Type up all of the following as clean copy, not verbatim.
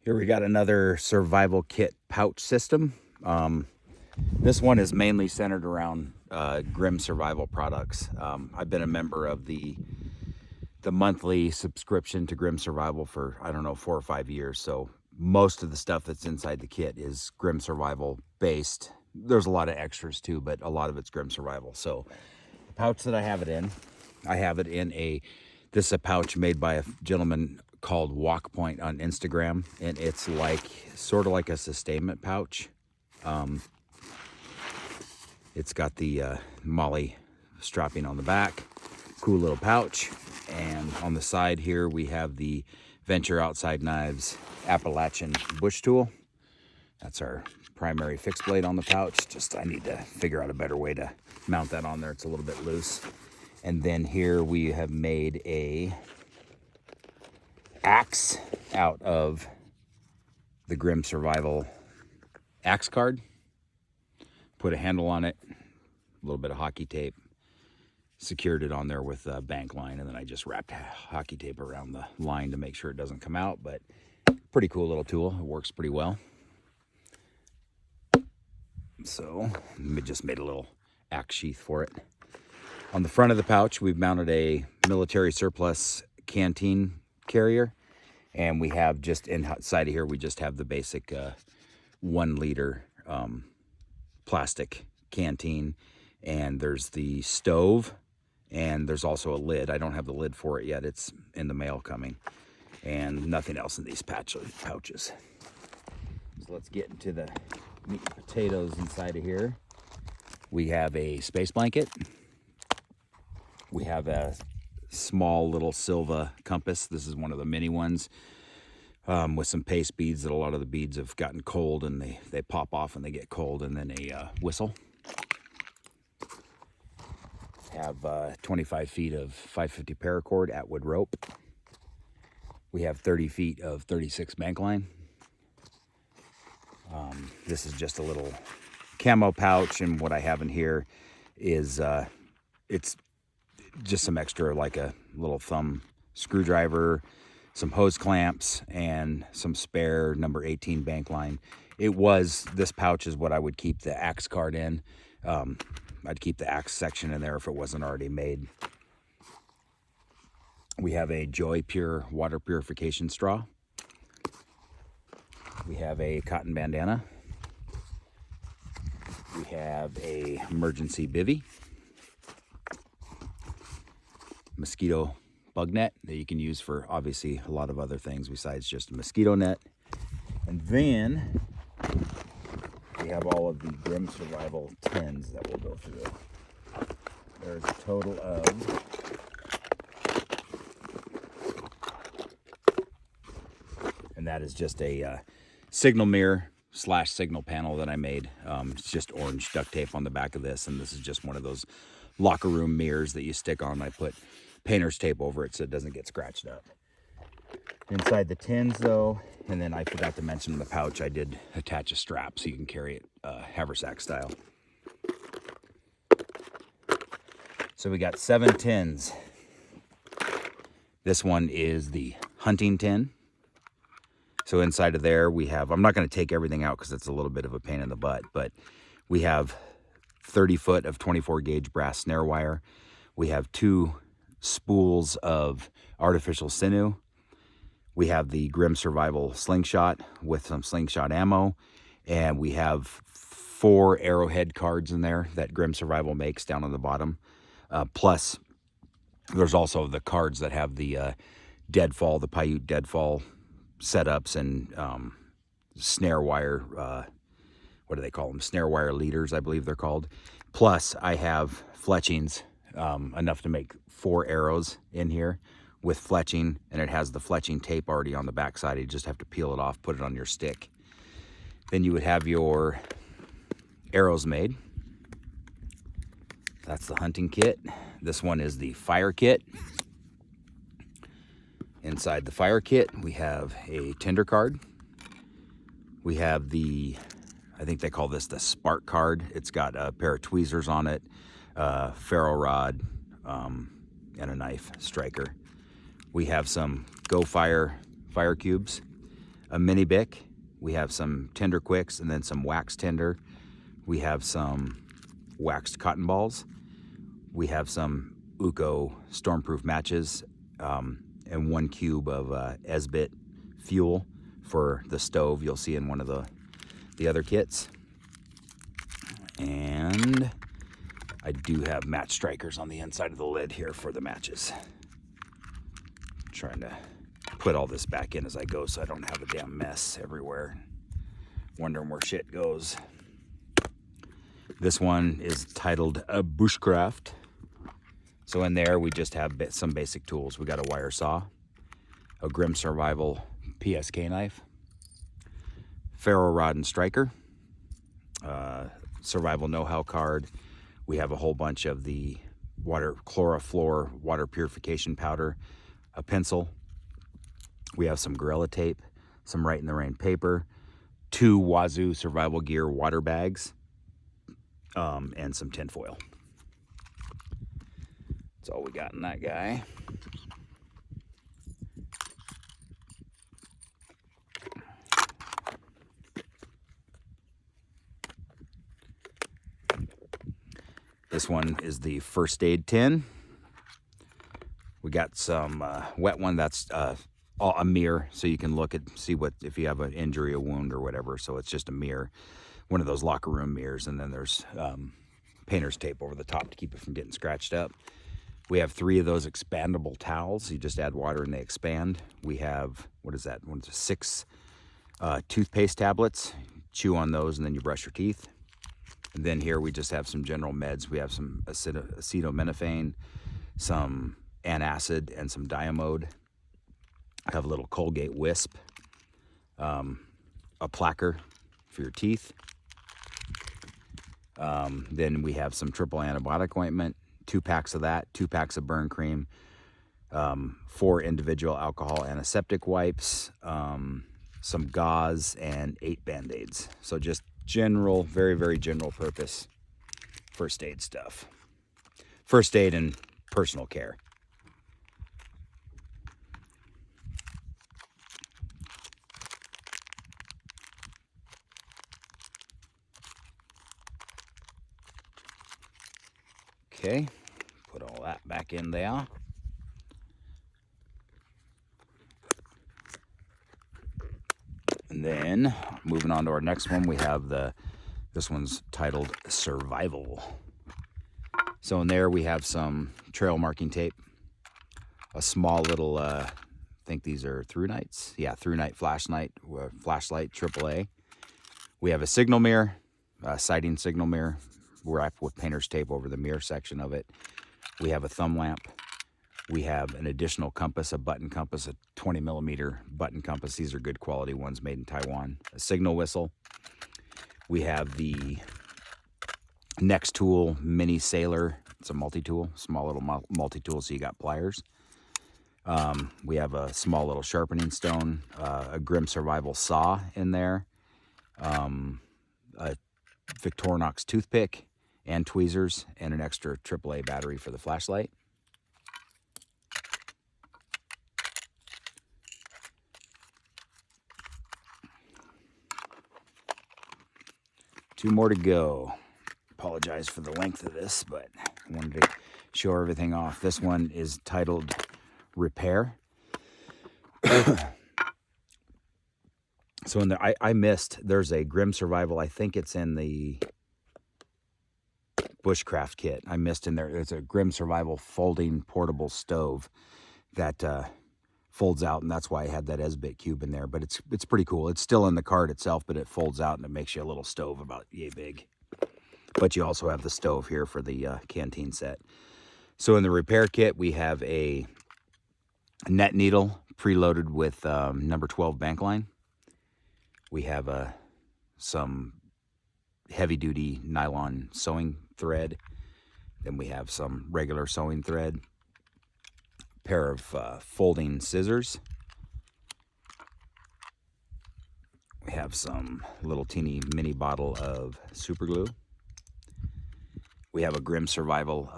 Here we got another survival kit pouch system. This one is mainly centered around Grimm Survival products. I've been a member of the monthly subscription to Grimm Survival for, I don't know, 4 or 5 years. So most of the stuff that's inside the kit is Grimm Survival based. There's a lot of extras too, but a lot of it's Grimm Survival. So the pouch that I have it in this is a pouch made by a gentleman called Walk Point on Instagram, and it's like sort of like a Sustainment pouch. It's got the Molly strapping on the back, cool little pouch, and on the side here we have the Venture Outside Knives Appalachian bush tool. That's our primary fixed blade on the pouch. Just I need to figure out a better way to mount that on there. It's a little bit loose. And then here we have made a axe out of the Grimm Survival axe card. Put a handle on it, a little bit of hockey tape, secured it on there with a bank line, and then I just wrapped hockey tape around the line to make sure it doesn't come out. But pretty cool little tool. It works pretty well. So we just made a little axe sheath for it. On the front of the pouch, we've mounted a military surplus Canteen carrier, and we have just inside of here, we just have the basic 1 liter plastic canteen, and there's the stove, and there's also a lid. I don't have the lid for it yet. It's in the mail coming, and nothing else in these pouches. So let's get into the meat and potatoes inside of here. We have a space blanket. We have a small little Silva compass. This is one of the mini ones with some paste beads that a lot of the beads have gotten cold, and they pop off and they get cold, and then a whistle. Have 25 feet of 550 paracord Atwood rope. We have 30 feet of 36 bank line. This is just a little camo pouch, and what I have in here is it's just some extra, like a little thumb screwdriver, some hose clamps, and some spare number 18 bank line. This pouch is what I would keep the axe card in. I'd keep the axe section in there if it wasn't already made. We have a Joy Pure water purification straw. We have a cotton bandana. We have a emergency bivvy. Mosquito bug net that you can use for obviously a lot of other things besides just a mosquito net. And then we have all of the Grimm Survival tins that we'll go through. There's a total of 'and that is just a signal mirror / signal panel that I made. It's just orange duct tape on the back of this, and this is just one of those locker room mirrors that you stick on. I put painter's tape over it so it doesn't get scratched up. Inside the tins though, and then I forgot to mention in the pouch, I did attach a strap so you can carry it haversack style. So we got 7 tins. This one is the hunting tin. So inside of there we have, I'm not going to take everything out because it's a little bit of a pain in the butt, but we have 30 foot of 24 gauge brass snare wire. We have 2 spools of artificial sinew. We have the Grimm Survival slingshot with some slingshot ammo, and we have 4 arrowhead cards in there that Grimm Survival makes down on the bottom. Plus, there's also the cards that have the deadfall, the Paiute deadfall setups, and snare wire, what do they call them? Snare wire leaders, I believe they're called. Plus, I have fletchings, enough to make 4 arrows in here with fletching, and it has the fletching tape already on the back side. You just have to peel it off, put it on your stick. Then you would have your arrows made. That's the hunting kit. This one is the fire kit. Inside the fire kit, we have a tinder card. We have I think they call this the spark card. It's got a pair of tweezers on it, ferro rod, and a knife striker. We have some Go Fire fire cubes. a mini Bic. We have some Tender Quicks and then some wax tinder. We have some waxed cotton balls. We have some Uco stormproof matches and 1 cube of Esbit fuel for the stove. You'll see in one of the other kits. And I do have match strikers on the inside of the lid here for the matches. I'm trying to put all this back in as I go so I don't have a damn mess everywhere. Wondering where shit goes. This one is titled a Bushcraft. So in there we just have some basic tools. We got a wire saw, a Grim Survival PSK knife, ferro rod and striker, survival know-how card. We have a whole bunch of the chlorofluor water purification powder, a pencil. We have some Gorilla Tape, some Right in the Rain paper, 2 Wazoo survival gear water bags, and some tin foil. That's all we got in that guy. This one is the first aid tin. We got some wet one that's a mirror, so you can look at, see what, if you have an injury, a wound or whatever. So it's just a mirror, one of those locker room mirrors, and then there's painter's tape over the top to keep it from getting scratched up. We have 3 of those expandable towels. You just add water and they expand. We have, what is that? 6 toothpaste tablets. Chew on those and then you brush your teeth. And then here we just have some general meds. We have some acetaminophen, some antacid, and some Diamode. I have a little Colgate Wisp, a placker for your teeth. Then we have some triple antibiotic ointment, 2 packs of that, 2 packs of burn cream, 4 individual alcohol antiseptic wipes, some gauze, and 8 Band-Aids. So just general, very, very general purpose first aid stuff. First aid and personal care. Okay, put all that back in there. And then moving on to our next one, we have this one's titled Survival. So in there we have some trail marking tape, a small little, I think these are through nights. Yeah, through night flashlight AAA. We have a signal mirror, a sighting signal mirror, wrapped with painter's tape over the mirror section of it. We have a thumb lamp. We have an additional compass, a button compass, a 20 millimeter button compass. These are good quality ones made in Taiwan. A signal whistle. We have the Next Tool Mini Sailor. It's a multi-tool, small little multi-tool, so you got pliers. We have a small little sharpening stone, a Grim Survival saw in there, a Victorinox toothpick, and tweezers, and an extra AAA battery for the flashlight. Two more to go. Apologize for the length of this, but I wanted to show everything off. This one is titled Repair. So in there, I missed, there's a Grim Survival, I think it's in the Bushcraft kit. I missed in there, there's a Grim Survival folding portable stove that folds out, and that's why I had that Esbit cube in there. But it's pretty cool. It's still in the cart itself, but it folds out and it makes you a little stove about yay big. But you also have the stove here for the Canteen set. So in the repair kit, we have a net needle preloaded with number 12 bank line. We have some heavy-duty nylon sewing thread. Then we have some regular sewing thread. A pair of folding scissors. We have some little teeny mini bottle of super glue. We have a Grim Survival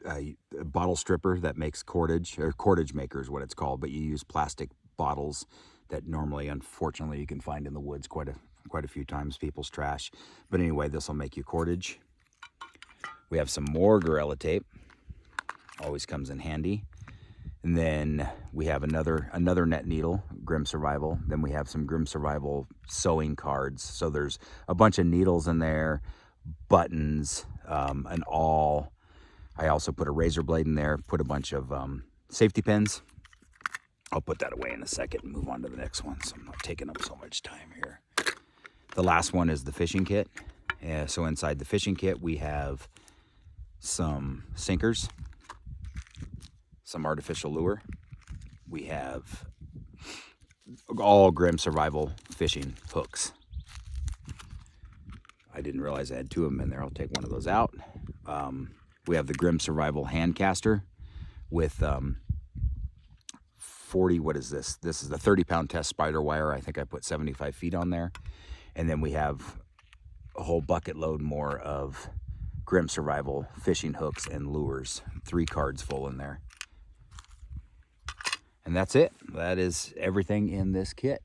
a bottle stripper that makes cordage, or cordage maker is what it's called, but you use plastic bottles that normally, unfortunately, you can find in the woods quite a few times, people's trash. But anyway, this will make you cordage. We have some more Gorilla Tape. Always comes in handy. And then we have another net needle, Grim Survival. Then we have some Grim Survival sewing cards. So there's a bunch of needles in there, buttons, and all. I also put a razor blade in there, put a bunch of safety pins. I'll put that away in a second and move on to the next one, so I'm not taking up so much time here. The last one is the fishing kit. So inside the fishing kit, we have some sinkers, some artificial lure. We have all Grim Survival fishing hooks. I didn't realize I had 2 of them in there. I'll take one of those out. We have the Grim Survival hand caster with 40, what is this? This is the 30-pound test spider wire. I think I put 75 feet on there. And then we have a whole bucket load more of Grim Survival fishing hooks and lures. 3 cards full in there. And that's it. That is everything in this kit.